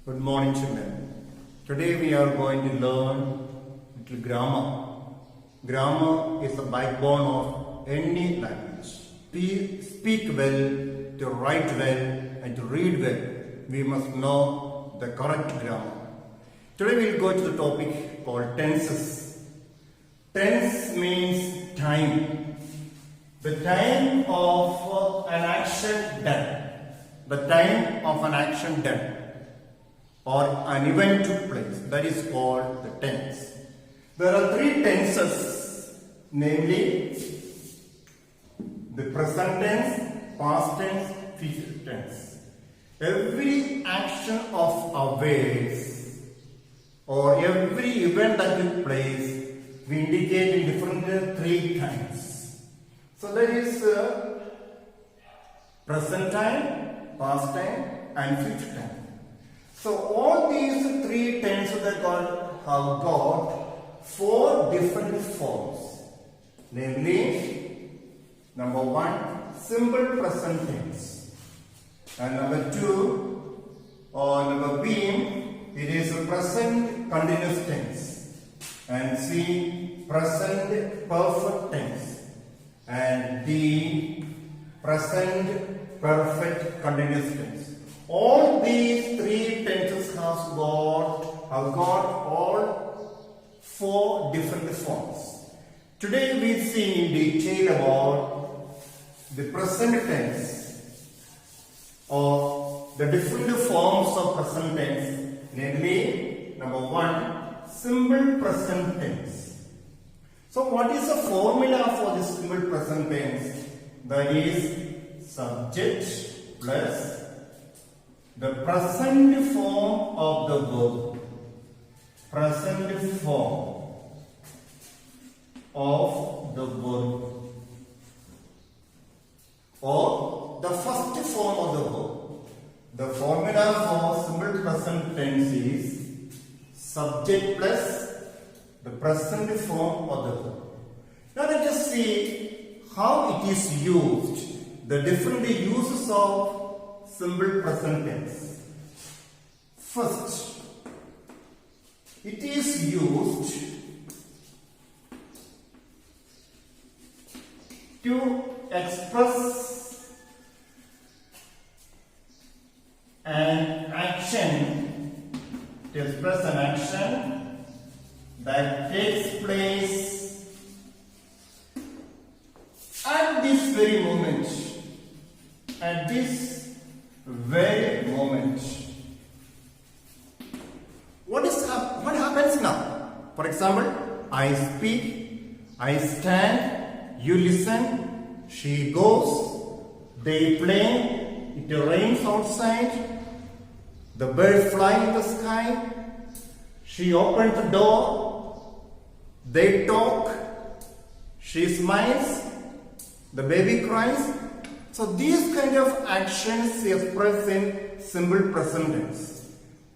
Good morning, children. Today we are going to learn little grammar. Grammar is the backbone of any language. To speak well, to write well, and to read well, we must know the correct grammar. Today we will go to the topic called tenses. Tense means time. The time of an action done. The time of an action done or an event took place. That is called the tense. There are three tenses, namely the present tense, past tense, future tense. Every action of ours or every event that took place, we indicate in different three times. So there is present time, past time, and future time. So all these three tenses have got four different forms. Namely, number one, simple present tense. And number two, or number B, it is a present continuous tense. And C, present perfect tense. And D, present perfect continuous tense. All these three tenses have got all four different forms. Today we see in detail about the present tense or the different forms of present tense. Namely, number one, simple present tense. So what is the formula for this simple present tense? That is subject plus the present form of the verb. Present form of the verb. Or the first form of the verb. The formula for simple present tense is subject plus the present form of the verb. Now let us see how it is used. The different uses of simple present tense. First, it is used to express an action, that takes place at this very moment. At this very moment. What happens now? For example, I speak, I stand, you listen, she goes, they play, it rains outside, the birds fly in the sky, she opens the door, they talk, she smiles, the baby cries. So these kind of actions expressed in simple present tense.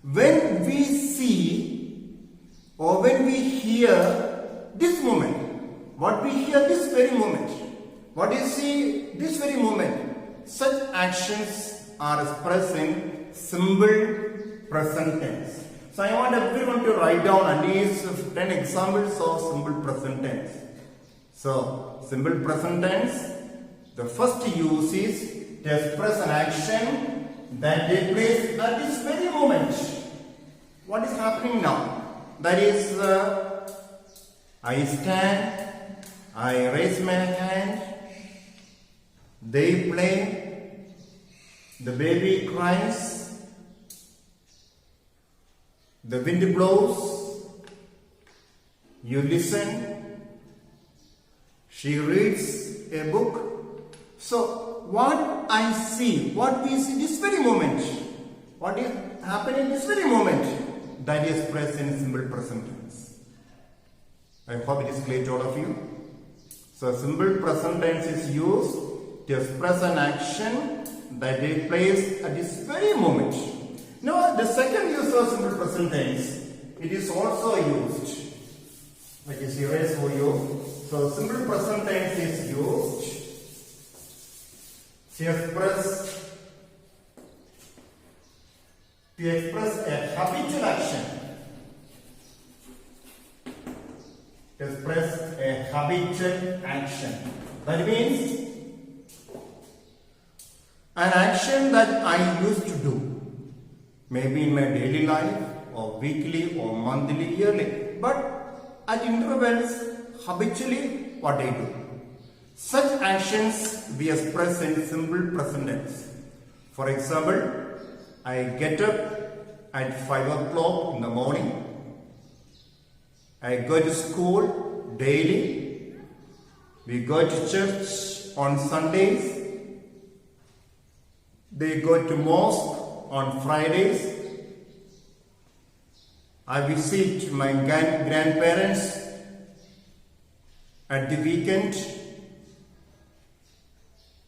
When we see or when we hear this moment, what we hear this very moment, what you see this very moment, such actions are expressed in simple present tense. So I want everyone to write down at least 10 examples of simple present tense. So simple present tense. The first use is to express an action that takes place at this very moment. What is happening now? That is, I stand, I raise my hand, they play, the baby cries, the wind blows, you listen, she reads a book. So, what I see, what we see this very moment, what is happening this very moment, that is expressed in simple present tense. I hope it is clear to all of you. So, simple present tense is used to express an action that takes place at this very moment. Now, the second use of simple present tense, it is also used, which is erased for you. So, simple present tense is used to express to express a habitual action. Express a habitual action. That means an action that I used to do, maybe in my daily life or weekly or monthly, yearly, but at intervals, habitually what I do. Such actions we express in simple present tense. For example, I get up at 5 o'clock in the morning. I go to school daily. We go to church on Sundays. They go to mosque on Fridays. I visit my grandparents at the weekend.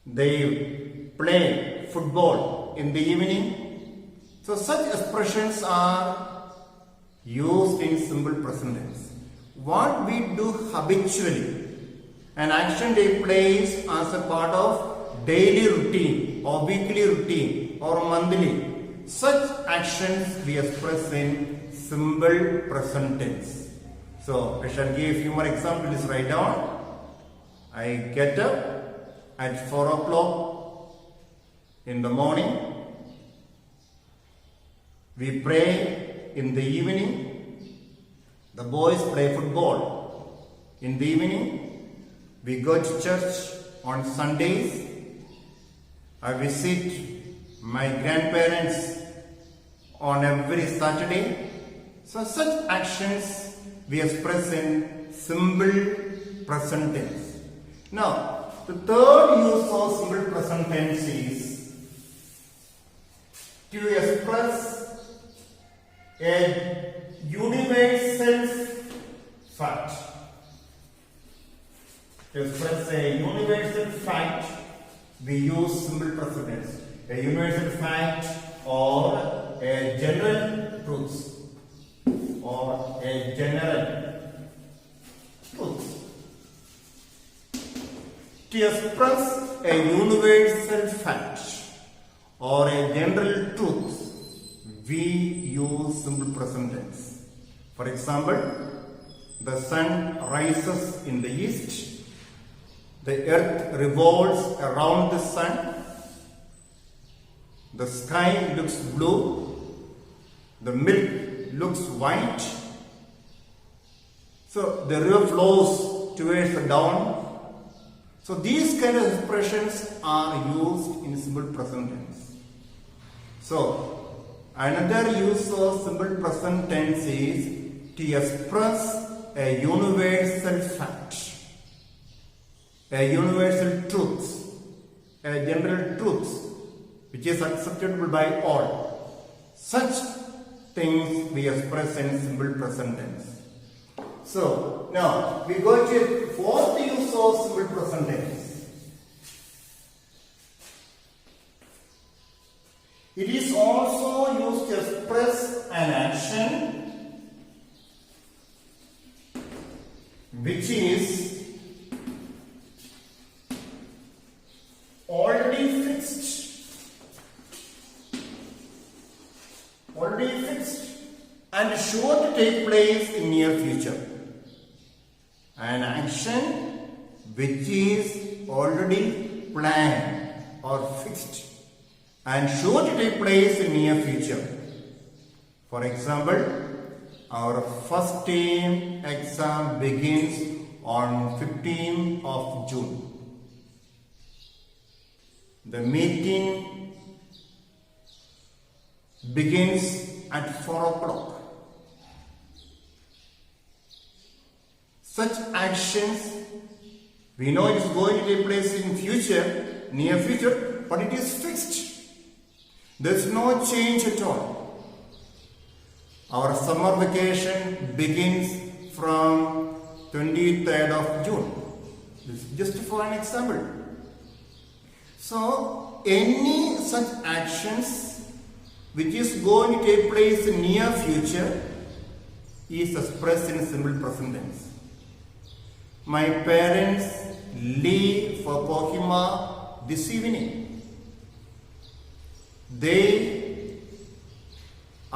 They play football in the evening. So such expressions are used in simple present tense. What we do habitually, an action takes place as a part of daily routine or weekly routine or monthly. Such actions we express in simple present tense. So I shall give a few more examples. Write down. I get up at 4 o'clock in the morning. We pray in the evening. The boys play football in the evening. We go to church on Sundays. I visit my grandparents on every Saturday. So such actions we express in simple present tense. Now, the third use of simple present tense is to express a universal fact. To express a universal fact, we use simple present tense. A universal fact or a general truth. Or a general truth. To express a universal fact or a general truth, we use simple present tense. For example, the sun rises in the east, the earth revolves around the sun, the sky looks blue, the milk looks white, so the river flows towards the dawn. So these kind of expressions are used in simple present tense. So another use of simple present tense is to express a universal fact, a universal truth, a general truth which is acceptable by all. Such things we express in simple present tense. So now we go to fourth use of simple present tense. It is also used to express an action which is already fixed and sure to take place in near future. An action which is already planned or fixed and sure to take place in near future. For example, our first term exam begins on 15th of June. The meeting begins at 4 o'clock. Such actions, we know it is going to take place in future, near future, but it is fixed. There is no change at all. Our summer vacation begins from 23rd of June. This is just for an example. So, any such actions which is going to take place in near future is expressed in simple present tense. My parents leave for Kohima this evening. They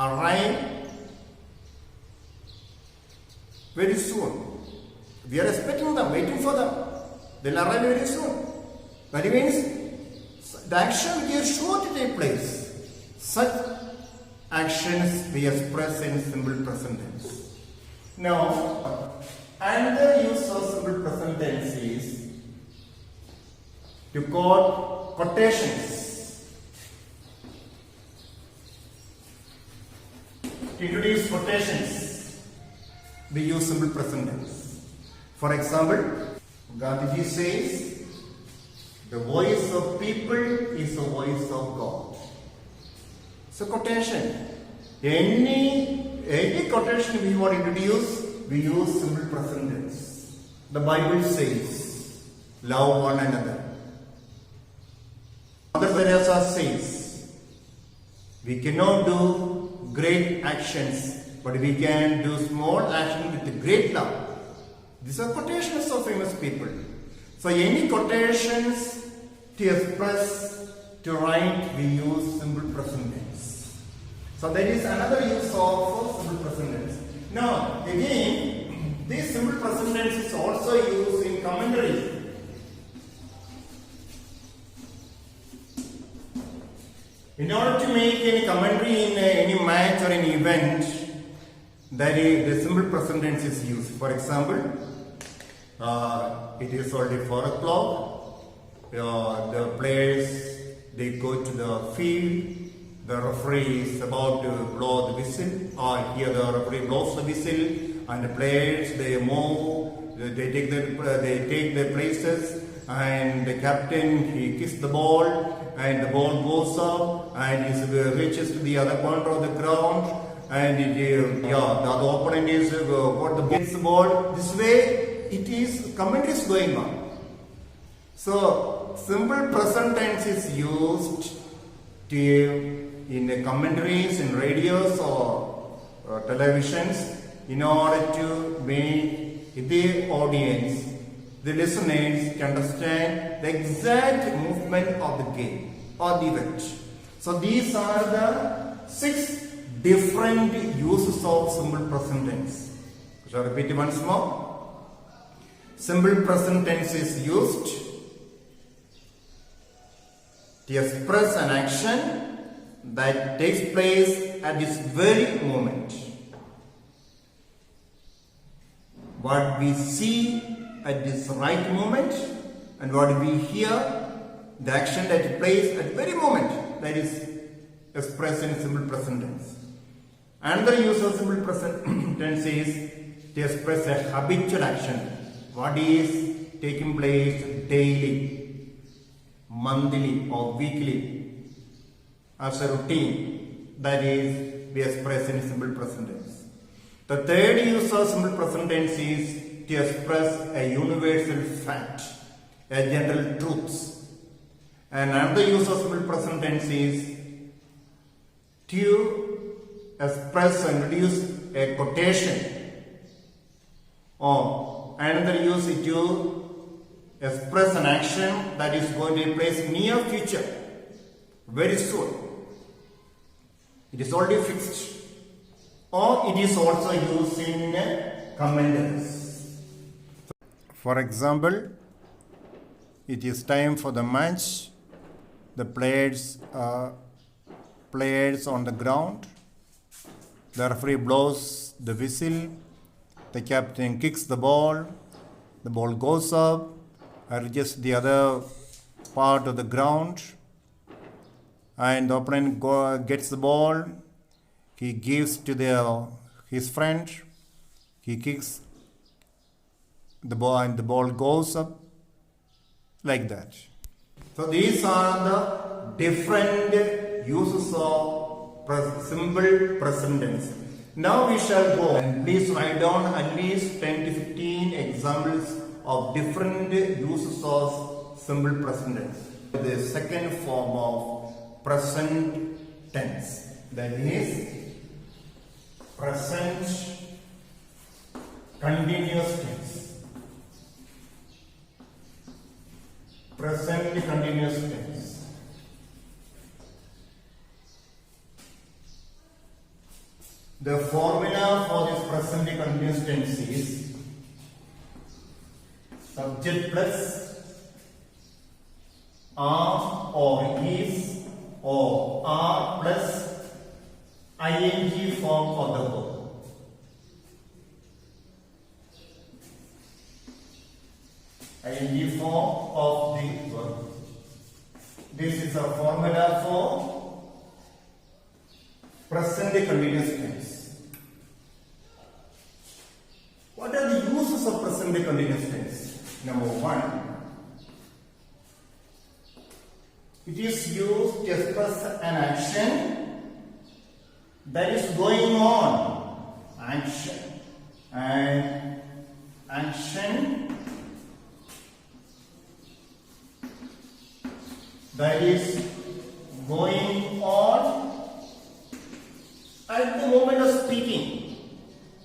arrive very soon. We are expecting them, waiting for them. They'll arrive very soon. That means the action which is sure to take place. Such actions we express in simple present tense. Now, another use of simple present tense is to quote quotations. To introduce quotations, we use simple present tense. For example, Gandhiji says, the voice of people is the voice of God. It's a quotation. Any quotation we want to introduce, we use simple present tense. The Bible says, love one another. Mother Teresa says, we cannot do great actions, but we can do small action with great love. These are quotations of famous people. So any quotations to express, to write, we use simple present tense. So there is another use of simple present tense. Now again, this simple present tense is also used in commentary. In order to make any commentary in any match or any event, the simple present tense is used. For example, it is already 4 o'clock. The players, they go to the field. The referee is about to blow the whistle. Here the referee blows the whistle, and the players, they move. They take their places, and the captain, he kicks the ball, and the ball goes up and it reaches to the other corner of the ground, and the other opponent is got the ball. This way, it is commentary is going on. So simple present tense is used in the commentaries, in radios or televisions, in order to make the audience, the listeners, to understand the exact movement of the game or the event. So these are the 6 different uses of simple present tense. Shall I repeat it once more? Simple present tense is used to express an action that takes place at this very moment. What we see at this right moment and what we hear, the action that takes place at the very moment, that is expressed in simple present tense. Another use of simple present tense is to express a habitual action. What is taking place daily, monthly or weekly as a routine, that is we express in simple present tense. The third use of simple present tense is to express a universal fact, a general truth. And another use of simple present tense is to express and introduce a quotation, or another use is to express an action that is going to take place near future, very soon. It is already fixed. Or it is also used in commentaries. For example, it is time for the match. The players on the ground. The referee blows the whistle. The captain kicks the ball goes up, reaches the other part of the ground, and the opponent gets the ball. He gives to his friend. He kicks the ball and the ball goes up, like that. So these are the different uses of simple present tense. Now we shall go and please write down at least 10 to 15 examples of different uses of simple present tense. The second form of present tense, that is present continuous tense. Present continuous tense. The formula for this present continuous tense is subject plus are or is or are plus ing form of the verb. ing form of the verb. This is a formula for present continuous tense. What are the uses of present continuous tense? Number one, it is used to express an action that is going on. Action and action that is going on at the moment of speaking.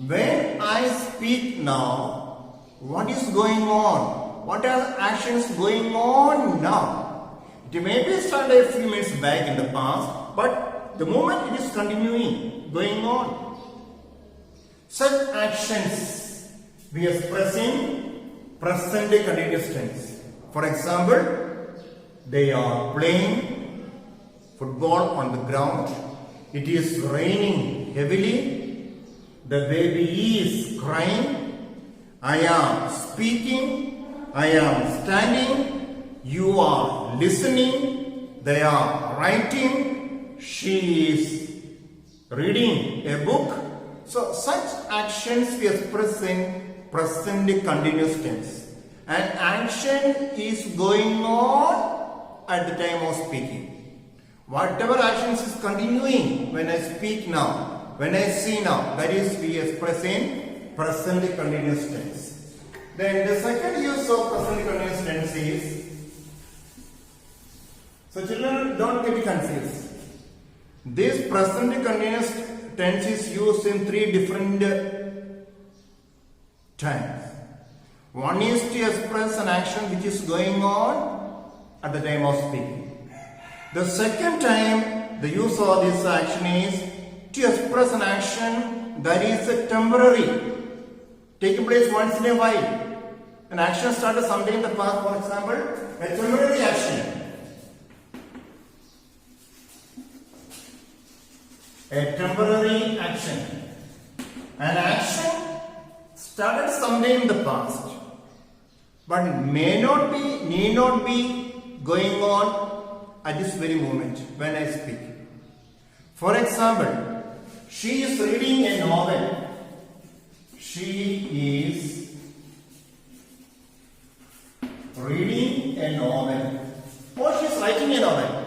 When I speak now, what is going on? What are actions going on now? It may be started a few minutes back in the past, but the moment it is continuing, going on. Such actions we express in present continuous tense. For example, they are playing football on the ground. It is raining heavily. The baby is crying. I am speaking. I am standing. You are listening. They are writing. She is reading a book. So such actions we express in present continuous tense. An action is going on at the time of speaking. Whatever actions is continuing when I speak now, when I see now, that is we express in present continuous tense. Then the second use of present continuous tense is, so children don't get confused. This present continuous tense is used in three different times. One is to express an action which is going on at the time of speaking. The second time the use of this action is to express an action that is temporary, taking place once in a while. An action started someday in the past, for example, a temporary action. A temporary action. An action started someday in the past, but may not be, need not be going on at this very moment when I speak. For example, she is reading a novel. She is reading a novel. Or she is writing a novel.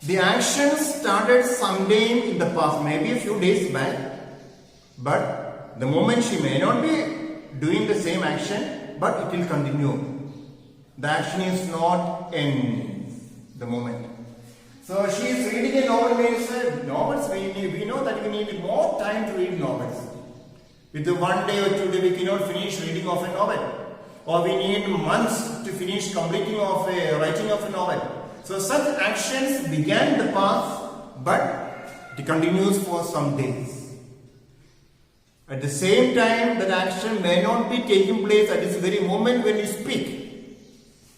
The action started sometime in the past, maybe a few days back, but the moment she may not be doing the same action, but it will continue. The action is not in the moment. So she is reading a novel. Means novels, we know that we need more time to read novels. With the 1 day or 2 days we cannot finish reading of a novel, or we need months to finish completing of a writing of a novel. So such actions began in the past, but it continues for some days. At the same time, that action may not be taking place at this very moment when we speak.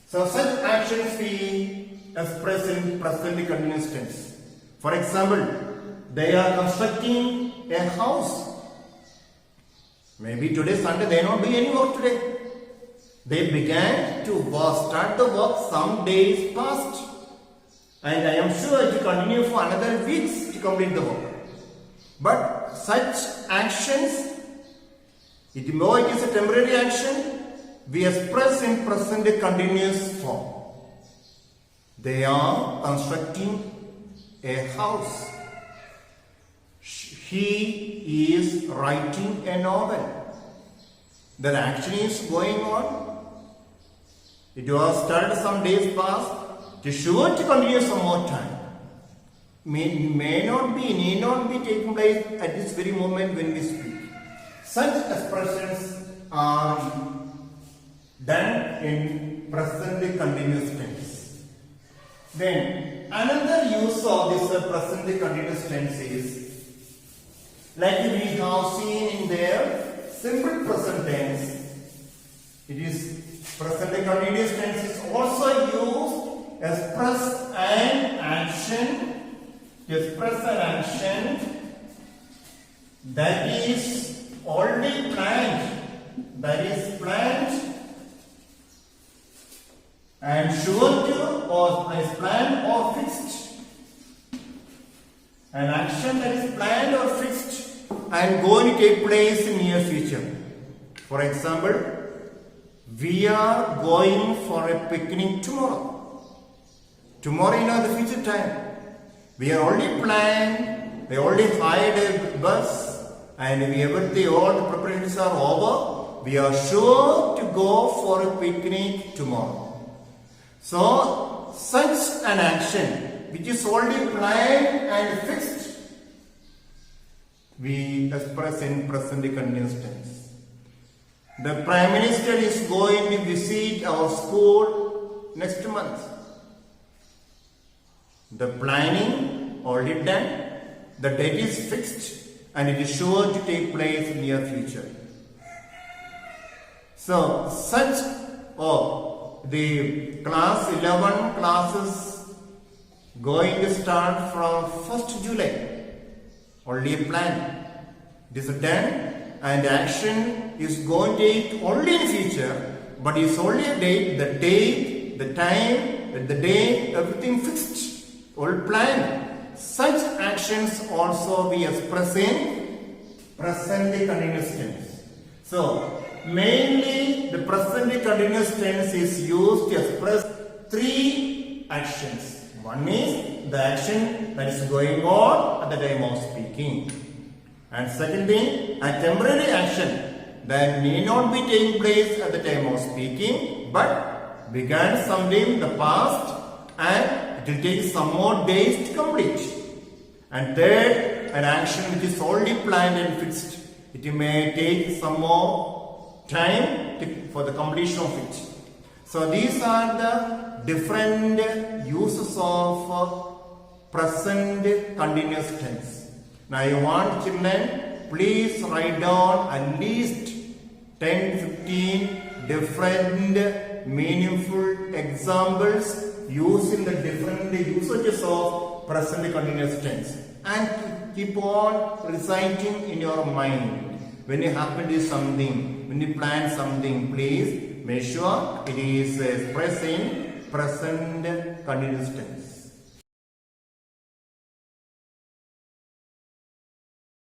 So such actions we express in present continuous tense. For example, they are constructing a house. Maybe today Sunday, they not doing any work today. They began to start the work some days past. And I am sure it will continue for another weeks to complete the work. But such actions, it is a temporary action, we express in present continuous form. They are constructing a house. He is writing a novel. That action is going on. It was started some days past. It is sure to continue some more time. May not be, need not be taking place at this very moment when we speak. Such expressions are done in present continuous tense. Then another use of this present continuous tense is like we have seen in their simple present tense. It is present continuous tense is also used as express an action. To express an action that is already planned. That is planned and sure to, or is planned or fixed. An action that is planned or fixed and going to take place in near future. For example, we are going for a picnic tomorrow. Tomorrow in the future time. We are already planned, we already hired a bus, and all the preparations are over. We are sure to go for a picnic tomorrow. So, such an action which is already planned and fixed, we express in present continuous tense. The Prime Minister is going to visit our school next month. The planning already done, the date is fixed, and it is sure to take place in near future. So, the class 11 classes going to start from 1st July. Only a plan. It is done and action is going to take only in future, but it's only a date, the time, the day, everything fixed, all planned. Such actions also we express in present continuous tense. So, mainly the present continuous tense is used to express three actions. One is the action that is going on at the time of speaking. And second thing, a temporary action that may not be taking place at the time of speaking, but began sometime in the past and it will take some more days to complete. And third, an action which is already planned and fixed. It may take some more time for the completion of it. So these are the different uses of present continuous tense. Now I want children, please write down at least 10-15 different meaningful examples using the different usages of present continuous tense and keep on reciting in your mind. When you happen to something, when you plan something, please make sure it is expressed in present continuous tense.